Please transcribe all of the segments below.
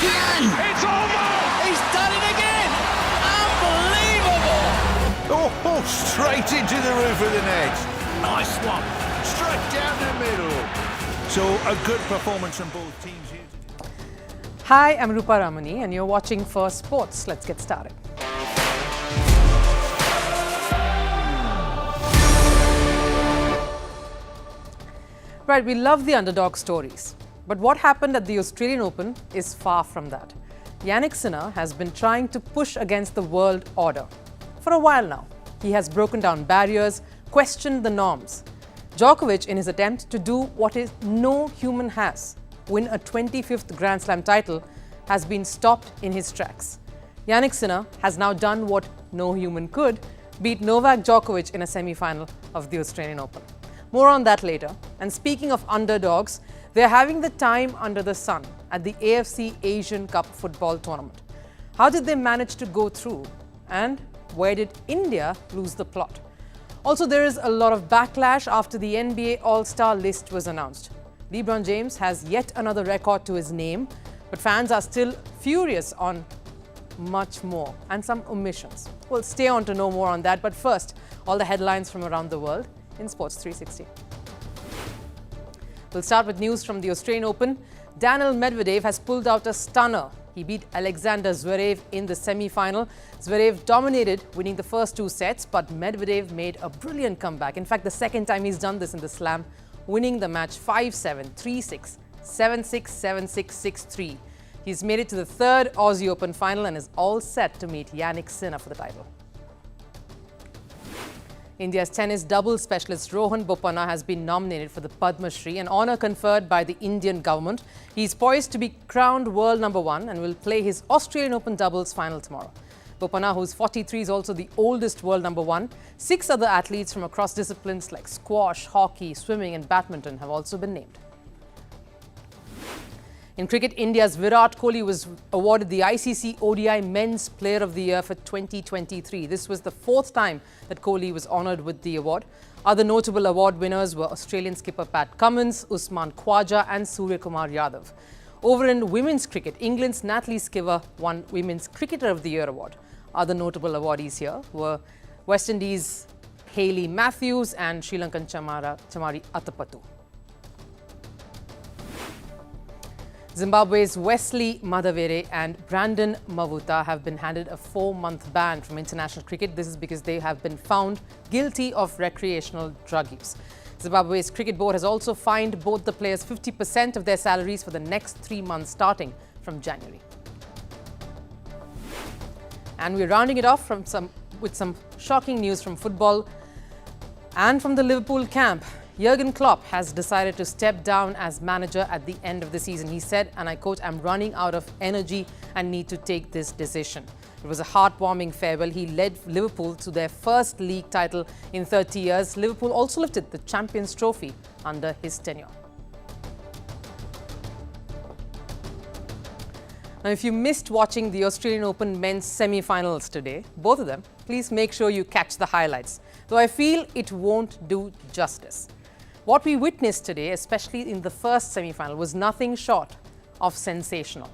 It's over! He's done it again! Unbelievable! Oh, straight into the roof of the net. Nice one. Straight down the middle. So a good performance from both teams here today. Hi, I'm Rupha Ramani and you're watching Firstpost. Let's get started. Right, we love the underdog stories. But what happened at the Australian Open is far from that. Jannik Sinner has been trying to push against the world order. For a while now, he has broken down barriers, questioned the norms. Djokovic, in his attempt to do what no human has, win a 25th Grand Slam title, has been stopped in his tracks. Jannik Sinner has now done what no human could, beat Novak Djokovic in a semi-final of the Australian Open. More on that later. And speaking of underdogs, they're having the time under the sun at the AFC Asian Cup football tournament. How did they manage to go through? And where did India lose the plot? Also, there is a lot of backlash after the NBA AllStar list was announced. LeBron James has yet another record to his name, but fans are still furious on much more and some omissions. We'll stay on to know more on that, but first, all the headlines from around the world in Sports 360. We'll start with news from the Australian Open. Daniil Medvedev has pulled out a stunner. He beat Alexander Zverev in the semi-final. Zverev dominated, winning the first two sets, but Medvedev made a brilliant comeback. In fact, the second time he's done this in the slam, winning the match 5-7, 3-6, 7-6, 7-6, 6-3. He's made it to the third Aussie Open final and is all set to meet Jannik Sinner for the title. India's tennis doubles specialist Rohan Bopanna has been nominated for the Padma Shri, an honour conferred by the Indian government. He's poised to be crowned world number one and will play his Australian Open doubles final tomorrow. Bopanna, who's 43, is also the oldest world number one. 6 other athletes from across disciplines like squash, hockey, swimming and badminton have also been named. In cricket, India's Virat Kohli was awarded the ICC ODI Men's Player of the Year for 2023. This was the 4th time that Kohli was honoured with the award. Other notable award winners were Australian skipper Pat Cummins, Usman Khawaja and Surya Kumar Yadav. Over in women's cricket, England's Natalie Sciver won Women's Cricketer of the Year award. Other notable awardees here were West Indies' Hayley Matthews and Sri Lankan Chamari Atapattu. Zimbabwe's Wesley Madavere and Brandon Mavuta have been handed a 4-month ban from international cricket. This is because they have been found guilty of recreational drug use. Zimbabwe's cricket board has also fined both the players 50% of their salaries for the next 3 months starting from January. And we're rounding it off with some shocking news from football and from the Liverpool camp. Jurgen Klopp has decided to step down as manager at the end of the season. He said, and I quote, "I'm running out of energy and need to take this decision." It was a heartwarming farewell. He led Liverpool to their first league title in 30 years. Liverpool also lifted the Champions Trophy under his tenure. Now, if you missed watching the Australian Open men's semi-finals today, both of them, please make sure you catch the highlights, though I feel it won't do justice. What we witnessed today, especially in the first semi-final, was nothing short of sensational.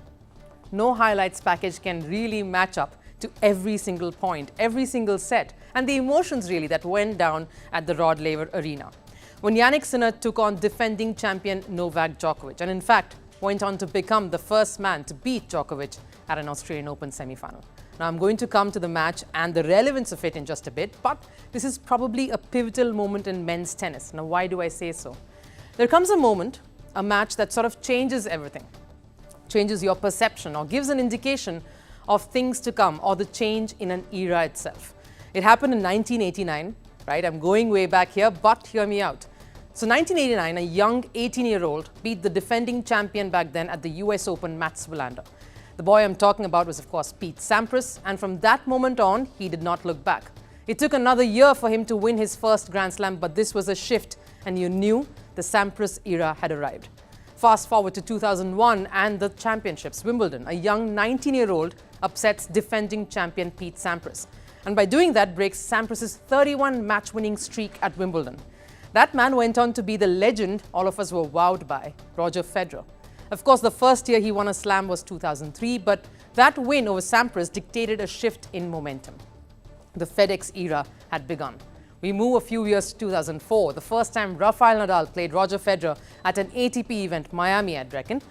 No highlights package can really match up to every single point, every single set, and the emotions really that went down at the Rod Laver Arena. When Jannik Sinner took on defending champion Novak Djokovic, and in fact went on to become the first man to beat Djokovic at an Australian Open semi-final. Now, I'm going to come to the match and the relevance of it in just a bit, but this is probably a pivotal moment in men's tennis. Now, why do I say so? There comes a moment, a match that sort of changes everything, changes your perception or gives an indication of things to come or the change in an era itself. It happened in 1989, right? I'm going way back here, but hear me out. So 1989, a young 18-year-old beat the defending champion back then at the US Open, Mats Wilander. The boy I'm talking about was, of course, Pete Sampras, and from that moment on, he did not look back. It took another year for him to win his first Grand Slam, but this was a shift, and you knew the Sampras era had arrived. Fast forward to 2001 and the championships. Wimbledon, a young 19-year-old upsets defending champion Pete Sampras, and by doing that, breaks Sampras' 31 match-winning streak at Wimbledon. That man went on to be the legend all of us were wowed by, Roger Federer. Of course, the first year he won a slam was 2003, but that win over Sampras dictated a shift in momentum. The FedEx era had begun. We move a few years to 2004, the first time Rafael Nadal played Roger Federer at an ATP event, Miami, I'd reckon,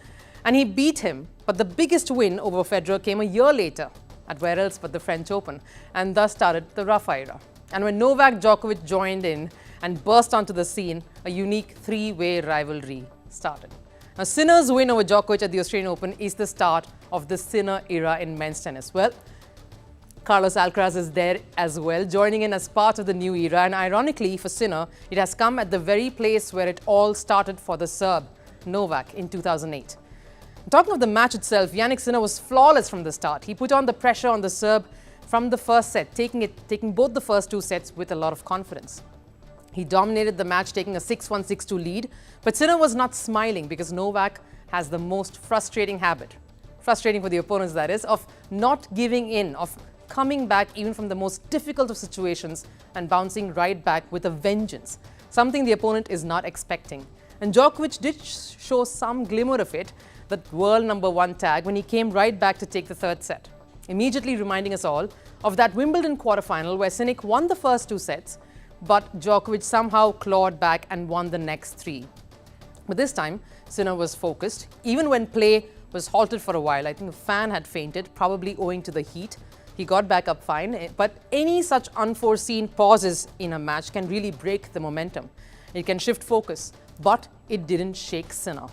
and he beat him. But the biggest win over Federer came a year later at where else but the French Open, and thus started the Rafa era. And when Novak Djokovic joined in and burst onto the scene, a unique three-way rivalry started. Now, Sinner's win over Djokovic at the Australian Open is the start of the Sinner era in men's tennis. Well, Carlos Alcaraz is there as well, joining in as part of the new era. And ironically for Sinner, it has come at the very place where it all started for the Serb, Novak, in 2008. Talking of the match itself, Jannik Sinner was flawless from the start. He put on the pressure on the Serb from the first set, taking both the first two sets with a lot of confidence. He dominated the match, taking a 6-1, 6-2 lead. But Sinner was not smiling because Novak has the most frustrating habit, frustrating for the opponents that is, of not giving in, of coming back even from the most difficult of situations and bouncing right back with a vengeance, something the opponent is not expecting. And Djokovic did show some glimmer of it, that world #1 tag, when he came right back to take the third set, immediately reminding us all of that Wimbledon quarterfinal where Sinner won the first two sets, but Djokovic somehow clawed back and won the next three. But this time, Sinner was focused, even when play was halted for a while. I think a fan had fainted, probably owing to the heat. He got back up fine, but any such unforeseen pauses in a match can really break the momentum. It can shift focus, but it didn't shake Sinner.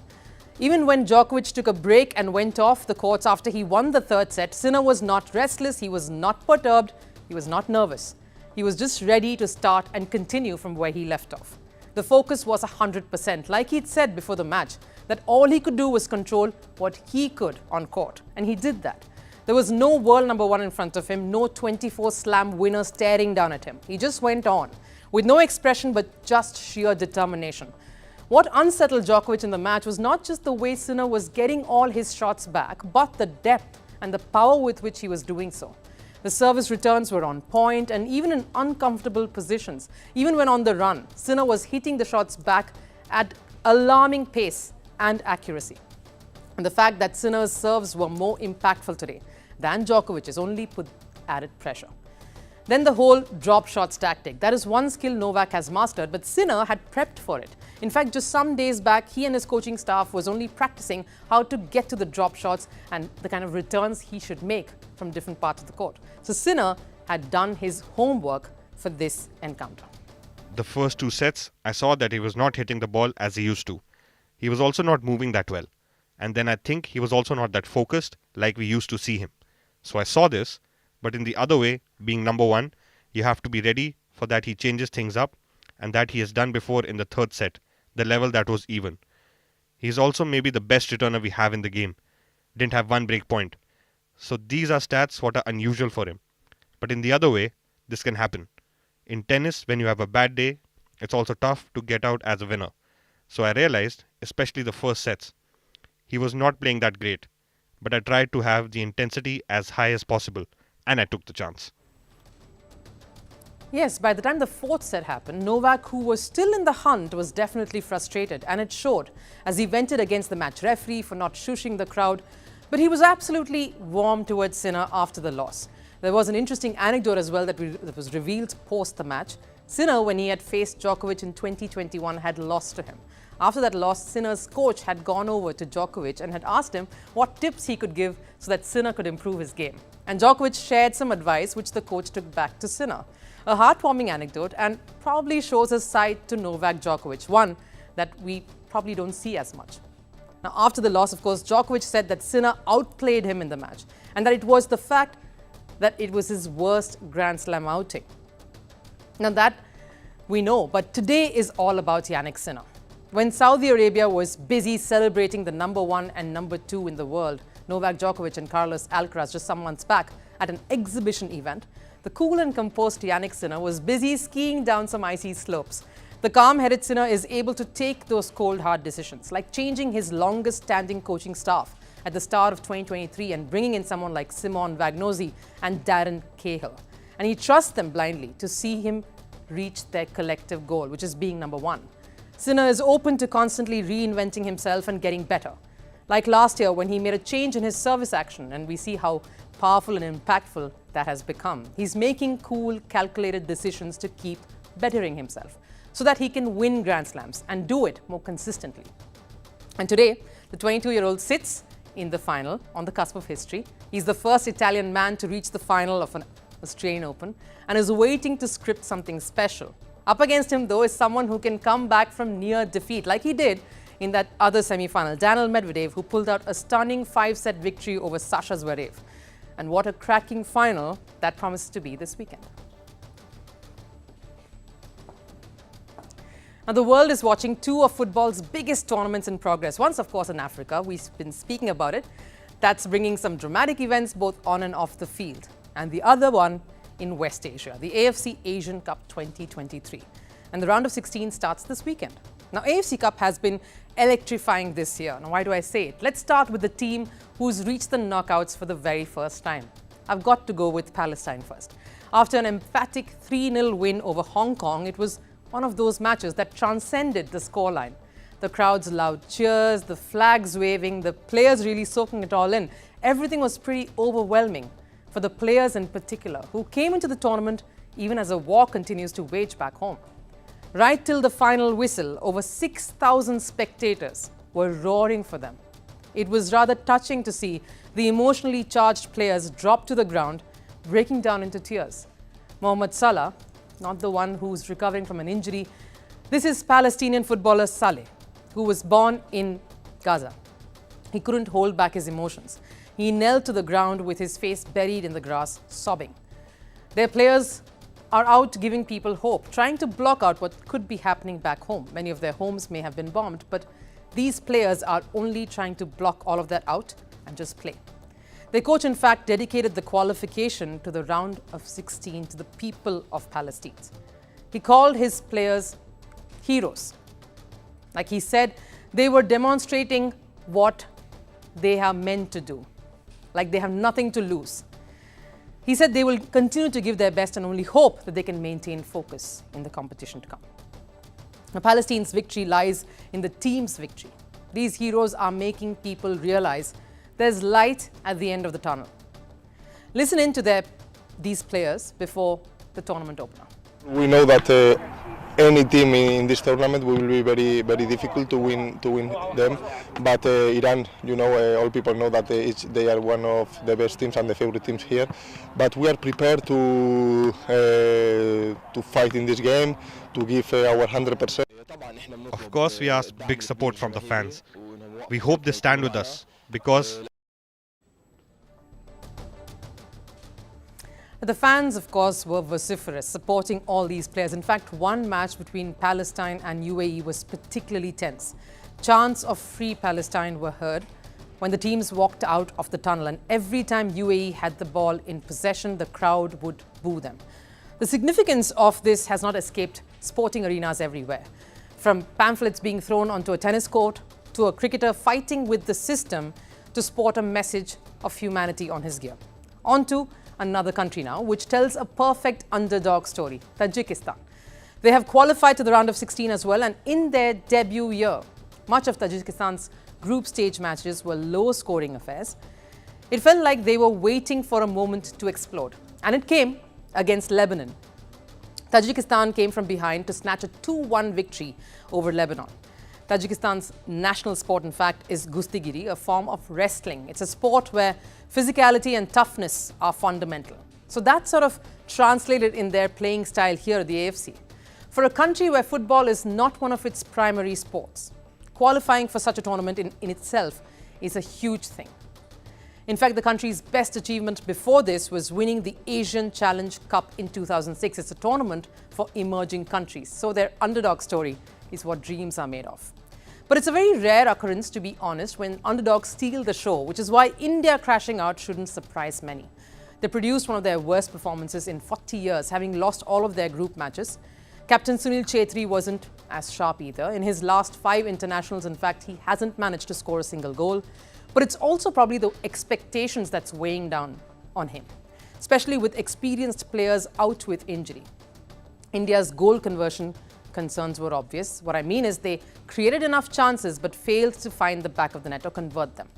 Even when Djokovic took a break and went off the courts after he won the third set, Sinner was not restless, he was not perturbed, he was not nervous. He was just ready to start and continue from where he left off. The focus was 100%, like he'd said before the match, that all he could do was control what he could on court, and he did that. There was no world #1 in front of him, no 24 slam winner staring down at him. He just went on, with no expression but just sheer determination. What unsettled Djokovic in the match was not just the way Sinner was getting all his shots back, but the depth and the power with which he was doing so. The service returns were on point, and even in uncomfortable positions, even when on the run, Sinner was hitting the shots back at alarming pace and accuracy. And the fact that Sinner's serves were more impactful today than Djokovic's only put added pressure. Then the whole drop shots tactic. That is one skill Novak has mastered, but Sinner had prepped for it. In fact, just some days back, he and his coaching staff was only practicing how to get to the drop shots and the kind of returns he should make from different parts of the court. So Sinner had done his homework for this encounter. The first two sets, I saw that he was not hitting the ball as he used to. He was also not moving that well. And then I think he was also not that focused like we used to see him. So I saw this. But in the other way, being #1, you have to be ready for that he changes things up, and that he has done before in the third set, the level that was even. He's also maybe the best returner we have in the game. Didn't have one break point. So these are stats what are unusual for him. But in the other way, this can happen. In tennis, when you have a bad day, it's also tough to get out as a winner. So I realized, especially the first sets, he was not playing that great. But I tried to have the intensity as high as possible. And I took the chance. Yes, by the time the fourth set happened, Novak, who was still in the hunt, was definitely frustrated, and it showed as he vented against the match referee for not shushing the crowd. But he was absolutely warm towards Sinner after the loss. There was an interesting anecdote as well that was revealed post the match. Sinner, when he had faced Djokovic in 2021, had lost to him. After that loss, Sinner's coach had gone over to Djokovic and had asked him what tips he could give so that Sinner could improve his game. And Djokovic shared some advice which the coach took back to Sinner. A heartwarming anecdote, and probably shows a side to Novak Djokovic, one that we probably don't see as much. Now, after the loss, of course, Djokovic said that Sinner outplayed him in the match, and that it was the fact that it was his worst Grand Slam outing. Now that we know, but today is all about Jannik Sinner. When Saudi Arabia was busy celebrating the #1 and #2 in the world, Novak Djokovic and Carlos Alcaraz, just some months back at an exhibition event, the cool and composed Jannik Sinner was busy skiing down some icy slopes. The calm-headed Sinner is able to take those cold, hard decisions, like changing his longest-standing coaching staff at the start of 2023 and bringing in someone like Simon Vagnozzi and Darren Cahill. And he trusts them blindly to see him reach their collective goal, which is being #1. Sinner is open to constantly reinventing himself and getting better. Like last year when he made a change in his service action, and we see how powerful and impactful that has become. He's making cool, calculated decisions to keep bettering himself so that he can win Grand Slams and do it more consistently. And today, the 22-year-old sits in the final on the cusp of history. He's the first Italian man to reach the final of an Australian Open and is waiting to script something special. Up against him, though, is someone who can come back from near defeat, like he did in that other semi-final, Daniil Medvedev, who pulled out a stunning 5-set victory over Sasha Zverev. And what a cracking final that promises to be this weekend. Now, the world is watching two of football's biggest tournaments in progress. One's, of course, in Africa. We've been speaking about it. That's bringing some dramatic events both on and off the field. And the other one in West Asia, the AFC Asian Cup 2023. And the round of 16 starts this weekend. Now, AFC Cup has been electrifying this year. Now, why do I say it? Let's start with the team who's reached the knockouts for the very first time. I've got to go with Palestine first. After an emphatic 3-0 win over Hong Kong, it was one of those matches that transcended the scoreline. The crowd's loud cheers, the flags waving, the players really soaking it all in. Everything was pretty overwhelming for the players in particular, who came into the tournament even as a war continues to wage back home. Right till the final whistle, over 6,000 spectators were roaring for them. It was rather touching to see the emotionally charged players drop to the ground, breaking down into tears. Mohamed Salah, not the one who's recovering from an injury, this is Palestinian footballer Saleh, who was born in Gaza. He couldn't hold back his emotions. He knelt to the ground with his face buried in the grass, sobbing. Their players are out giving people hope, trying to block out what could be happening back home. Many of their homes may have been bombed, but these players are only trying to block all of that out and just play. Their coach, in fact, dedicated the qualification to the round of 16 to the people of Palestine. He called his players heroes. Like he said, they were demonstrating what they are meant to do, like they have nothing to lose. He said they will continue to give their best and only hope that they can maintain focus in the competition to come. Now, Palestine's victory lies in the team's victory. These heroes are making people realize there's light at the end of the tunnel. Listen in to these players before the tournament opener. We know that any team in this tournament will be very, very difficult to win them. But Iran, all people know that they are one of the best teams and the favorite teams here. But we are prepared to fight in this game, to give our 100%. Of course, we ask big support from the fans. We hope they stand with us because the fans, of course, were vociferous, supporting all these players. In fact, one match between Palestine and UAE was particularly tense. Chants of Free Palestine were heard when the teams walked out of the tunnel, and every time UAE had the ball in possession, the crowd would boo them. The significance of this has not escaped sporting arenas everywhere. From pamphlets being thrown onto a tennis court, to a cricketer fighting with the system to sport a message of humanity on his gear. On to another country now, which tells a perfect underdog story, Tajikistan. They have qualified to the round of 16 as well, and in their debut year, much of Tajikistan's group stage matches were low-scoring affairs. It felt like they were waiting for a moment to explode, and it came against Lebanon. Tajikistan came from behind to snatch a 2-1 victory over Lebanon. Tajikistan's national sport, in fact, is Gustigiri, a form of wrestling. It's a sport where physicality and toughness are fundamental. So that's sort of translated in their playing style here at the AFC. For a country where football is not one of its primary sports, qualifying for such a tournament in itself is a huge thing. In fact, the country's best achievement before this was winning the Asian Challenge Cup in 2006. It's a tournament for emerging countries. So their underdog story is what dreams are made of. But it's a very rare occurrence, to be honest, when underdogs steal the show, which is why India crashing out shouldn't surprise many. They produced one of their worst performances in 40 years, having lost all of their group matches. Captain Sunil Chhetri wasn't as sharp either. In his last 5 internationals, in fact, he hasn't managed to score a single goal. But it's also probably the expectations that's weighing down on him, especially with experienced players out with injury. India's goal conversion concerns were obvious. What I mean is they created enough chances but failed to find the back of the net or convert them.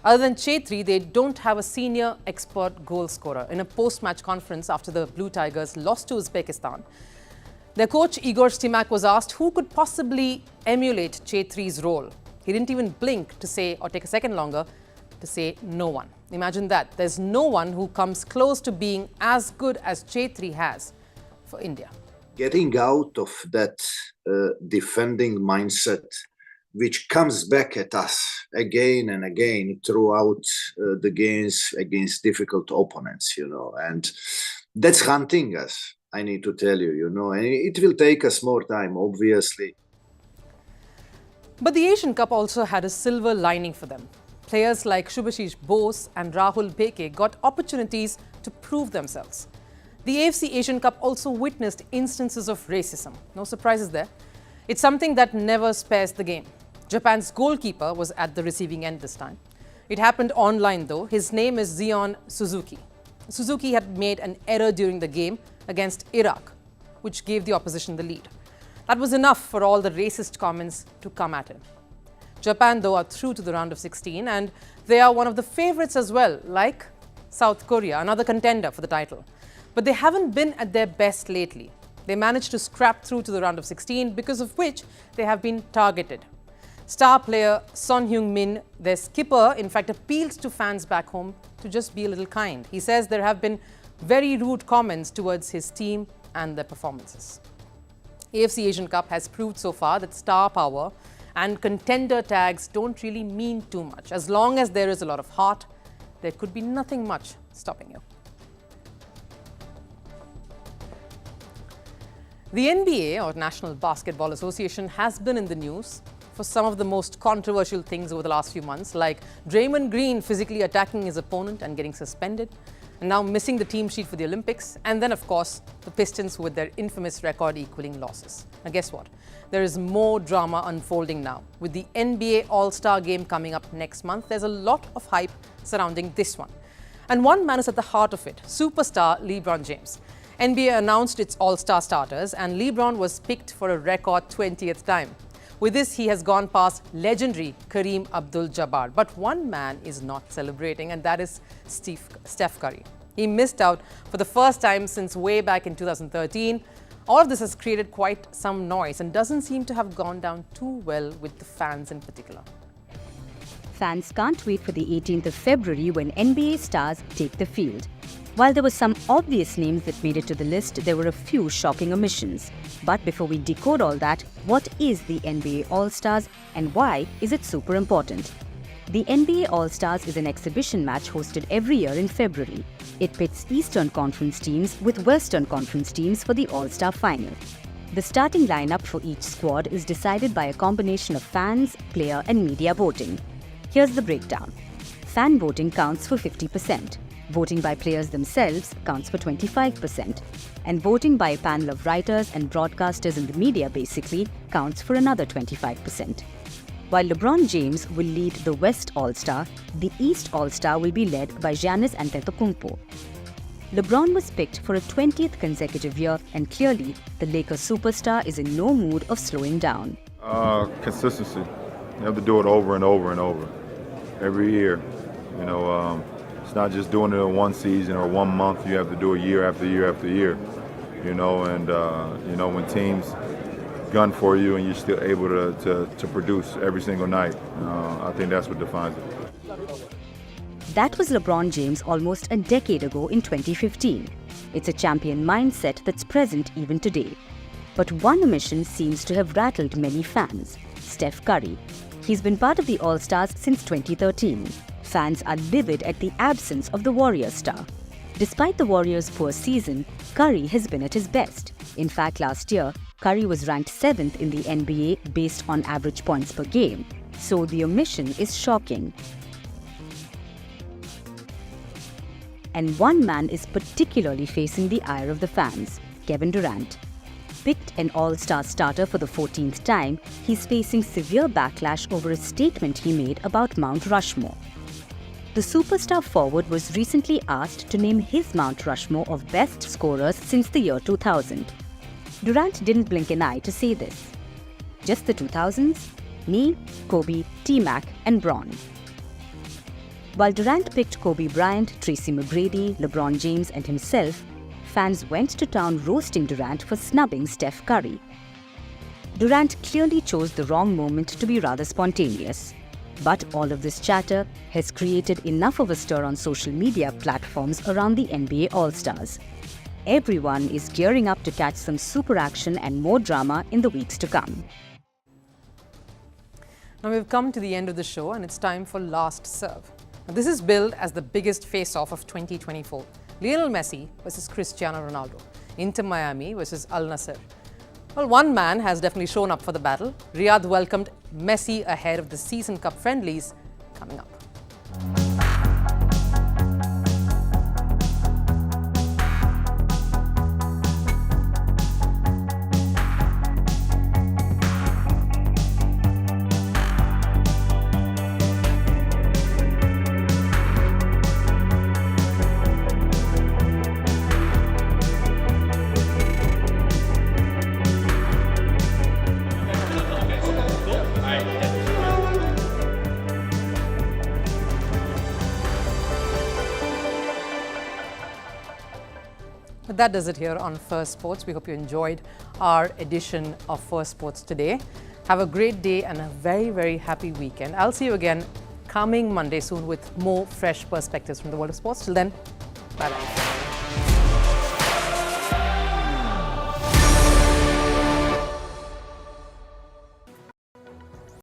Other than Chetri, they don't have a senior expert goal scorer. In a post-match conference after the Blue Tigers lost to Uzbekistan, their coach Igor Stimac was asked who could possibly emulate Chetri's role. He didn't even blink to say, or take a second longer, to say no one. Imagine that. There's no one who comes close to being as good as Chetri has for India. Getting out of that defending mindset, which comes back at us again and again throughout the games against difficult opponents, and that's hunting us, I need to tell you, and it will take us more time, obviously. But the Asian Cup also had a silver lining for them. Players like Shubhashish Bose and Rahul Beke got opportunities to prove themselves. The AFC Asian Cup also witnessed instances of racism. No surprises there. It's something that never spares the game. Japan's goalkeeper was at the receiving end this time. It happened online though. His name is Zion Suzuki. Suzuki had made an error during the game against Iraq, which gave the opposition the lead. That was enough for all the racist comments to come at him. Japan, though, are through to the round of 16 and they are one of the favourites as well, like South Korea, another contender for the title. But they haven't been at their best lately. They managed to scrap through to the round of 16, because of which they have been targeted. Star player Son Heung-min, their skipper, in fact appealed to fans back home to just be a little kind. He says there have been very rude comments towards his team and their performances. AFC Asian Cup has proved so far that star power and contender tags don't really mean too much. As long as there is a lot of heart, there could be nothing much stopping you. The NBA, or National Basketball Association, has been in the news for some of the most controversial things over the last few months, like Draymond Green physically attacking his opponent and getting suspended, and now missing the team sheet for the Olympics, and then, of course, the Pistons with their infamous record equaling losses. Now, guess what? There is more drama unfolding now. With the NBA AllStar game coming up next month, there's a lot of hype surrounding this one. And one man is at the heart of it, superstar LeBron James. NBA announced its All-Star starters and LeBron was picked for a record 20th time. With this, he has gone past legendary Kareem Abdul-Jabbar. But one man is not celebrating, and that is Steph Curry. He missed out for the first time since way back in 2013. All of this has created quite some noise and doesn't seem to have gone down too well with the fans in particular. Fans can't wait for the 18th of February when NBA stars take the field. While there were some obvious names that made it to the list, there were a few shocking omissions. But before we decode all that, what is the NBA All-Stars and why is it super important? The NBA All-Stars is an exhibition match hosted every year in February. It pits Eastern Conference teams with Western Conference teams for the All-Star Final. The starting lineup for each squad is decided by a combination of fans, player and media voting. Here's the breakdown. Fan voting counts for 50%. Voting by players themselves counts for 25%. And voting by a panel of writers and broadcasters in the media basically counts for another 25%. While LeBron James will lead the West All-Star, the East All-Star will be led by Giannis Antetokounmpo. LeBron was picked for a 20th consecutive year, and clearly the Lakers superstar is in no mood of slowing down. Consistency. You have to do it over and over and over. Every year. It's not just doing it in one season or 1 month. You have to do it year after year after year. When teams gun for you and you're still able to produce every single night. I think that's what defines it. That was LeBron James almost a decade ago in 2015. It's a champion mindset that's present even today. But one omission seems to have rattled many fans: Steph Curry. He's been part of the All-Stars since 2013. Fans are livid at the absence of the Warriors star. Despite the Warriors' poor season, Curry has been at his best. In fact, last year, Curry was ranked 7th in the NBA based on average points per game. So the omission is shocking. And one man is particularly facing the ire of the fans: Kevin Durant. Picked an All-Star starter for the 14th time, he's facing severe backlash over a statement he made about Mount Rushmore. The superstar forward was recently asked to name his Mount Rushmore of best scorers since the year 2000. Durant didn't blink an eye to say this. Just the 2000s? Me, Kobe, T-Mac and Bron. While Durant picked Kobe Bryant, Tracy McGrady, LeBron James and himself, fans went to town roasting Durant for snubbing Steph Curry. Durant clearly chose the wrong moment to be rather spontaneous. But all of this chatter has created enough of a stir on social media platforms around the NBA All-Stars. Everyone is gearing up to catch some super action and more drama in the weeks to come. Now we've come to the end of the show and it's time for Last Serve. Now this is billed as the biggest face-off of 2024. Lionel Messi versus Cristiano Ronaldo. Inter Miami versus Al Nassr. Well, one man has definitely shown up for the battle. Riyadh welcomed Messi ahead of the season cup friendlies coming up. But that does it here on Firstpost. We hope you enjoyed our edition of Firstpost today. Have a great day and a very, very happy weekend. I'll see you again coming Monday soon with more fresh perspectives from the world of sports. Till then, bye-bye.